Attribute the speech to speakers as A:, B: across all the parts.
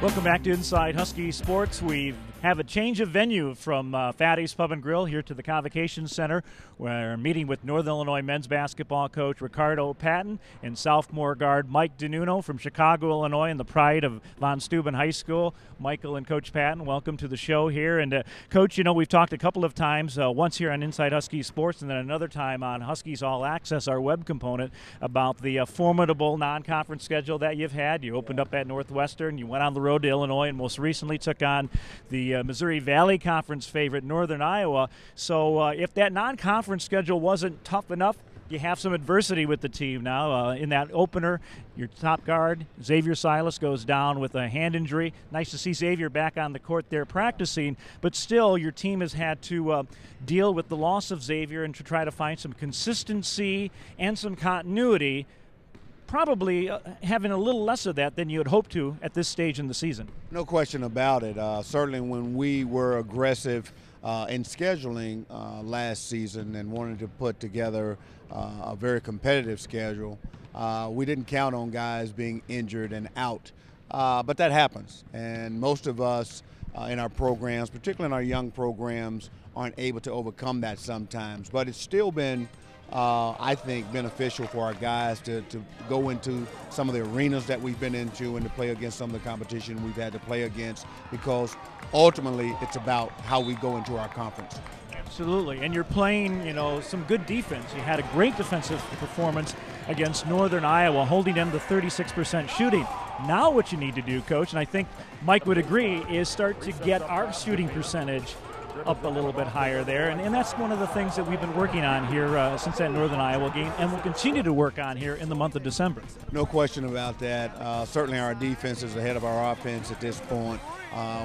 A: Welcome back to Inside Huskie Sports. We have a change of venue from Fatty's Pub and Grill here to the Convocation Center. We're meeting with Northern Illinois men's basketball coach Ricardo Patton and sophomore guard Mike DiNunno from Chicago, Illinois, and the pride of Von Steuben High School. Michael and Coach Patton, welcome to the show here. And Coach, you know, we've talked a couple of times, once here on Inside Huskie Sports and then another time on Huskies All Access, our web component, about the formidable non-conference schedule that you've had. You opened up at Northwestern, you went on the road to Illinois, and most recently took on the Missouri Valley Conference favorite, Northern Iowa. So if that non-conference schedule wasn't tough enough, you have some adversity with the team now. In that opener, your top guard, Xavier Silas, goes down with a hand injury. Nice to see Xavier back on the court there practicing, but still your team has had to deal with the loss of Xavier and to try to find some consistency and some continuity, probably having a little less of that than you had hoped to at this stage in the season.
B: No question about it. Certainly when we were aggressive in scheduling last season and wanted to put together a very competitive schedule, we didn't count on guys being injured and out. But that happens. And most of us in our programs, particularly in our young programs, aren't able to overcome that sometimes. But it's still been I think beneficial for our guys to go into some of the arenas that we've been into and to play against some of the competition we've had to play against, because ultimately it's about how we go into our conference.
A: Absolutely, and you're playing, you know, some good defense. You had a great defensive performance against Northern Iowa, holding them to 36% shooting. Now what you need to do, Coach, and I think Mike would agree, is start to get our shooting percentage up a little bit higher there, and that's one of the things that we've been working on here since that Northern Iowa game, and we'll continue to work on here in the month of December.
B: No question about that. Certainly our defense is ahead of our offense at this point.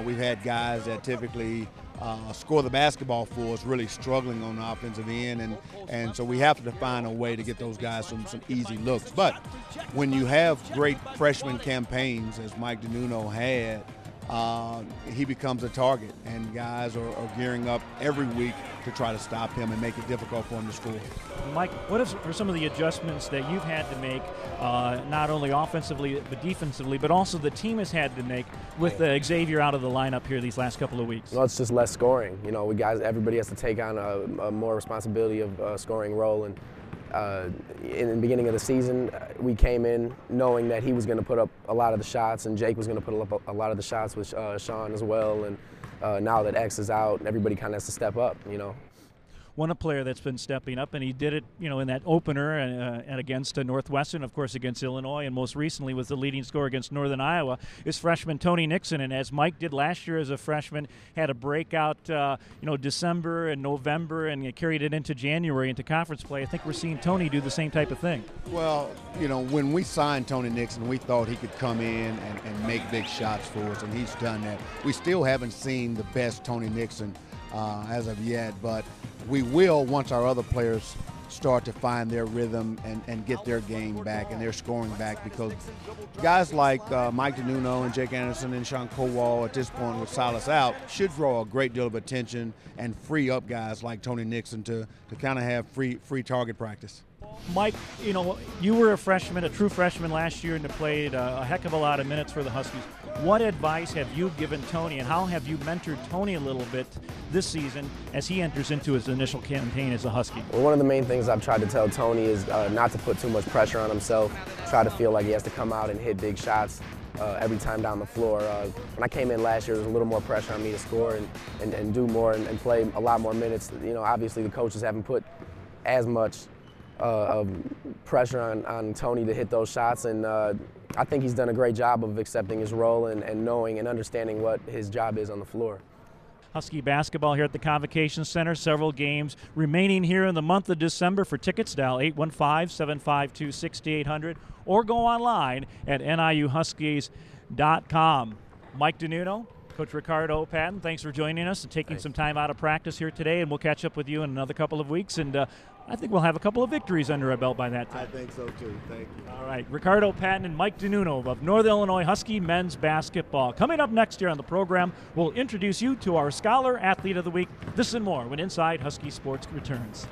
B: We've had guys that typically score the basketball for us really struggling on the offensive end, and so we have to find a way to get those guys some easy looks. But when you have great freshman campaigns, as Mike DiNunno had, he becomes a target, and guys are gearing up every week to try to stop him and make it difficult for him to score.
A: Mike, what are some of the adjustments that you've had to make, not only offensively but defensively, but also the team has had to make with Xavier out of the lineup here these last couple of weeks?
C: Well, it's just less scoring. You know, everybody has to take on a more responsibility of scoring role, and in the beginning of the season, we came in knowing that he was going to put up a lot of the shots, and Jake was going to put up a lot of the shots with Sean as well. And now that X is out, everybody kind of has to step up, you know.
A: One player that's been stepping up, and he did it, you know, in that opener and against Northwestern, of course, against Illinois, and most recently was the leading scorer against Northern Iowa, is freshman Tony Nixon. And as Mike did last year as a freshman, had a breakout, December and November, and carried it into January into conference play. I think we're seeing Tony do the same type of thing.
B: Well, you know, when we signed Tony Nixon, we thought he could come in and make big shots for us, and he's done that. We still haven't seen the best Tony Nixon as of yet, but we will once our other players start to find their rhythm and get their game back and their scoring back, because guys like Mike DiNunno and Jake Anderson and Sean Kowal at this point with Silas out should draw a great deal of attention and free up guys like Tony Nixon to kind of have free target practice.
A: Mike, you know, you were a freshman, a true freshman last year, and played a heck of a lot of minutes for the Huskies. What advice have you given Tony, and how have you mentored Tony a little bit this season as he enters into his initial campaign as a Husky?
C: Well, one of the main things I've tried to tell Tony is not to put too much pressure on himself, try to feel like he has to come out and hit big shots every time down the floor. When I came in last year, there was a little more pressure on me to score and do more and play a lot more minutes. You know, obviously the coaches haven't put as much pressure on Tony to hit those shots, and I think he's done a great job of accepting his role and knowing and understanding what his job is on the floor.
A: Husky basketball here at the Convocation Center. Several games remaining here in the month of December. For tickets, dial 815-752-6800 or go online at niuhuskies.com. Mike DiNunno, Coach Ricardo Patton, thanks for joining us and taking some time out of practice here today, and we'll catch up with you in another couple of weeks, and I think we'll have a couple of victories under our belt by that time.
B: I think so too. Thank you.
A: All right, Ricardo Patton and Mike DiNunno of Northern Illinois Husky men's basketball. Coming up next year on the program, we'll introduce you to our Scholar Athlete of the Week. This and more when Inside Huskie Sports returns.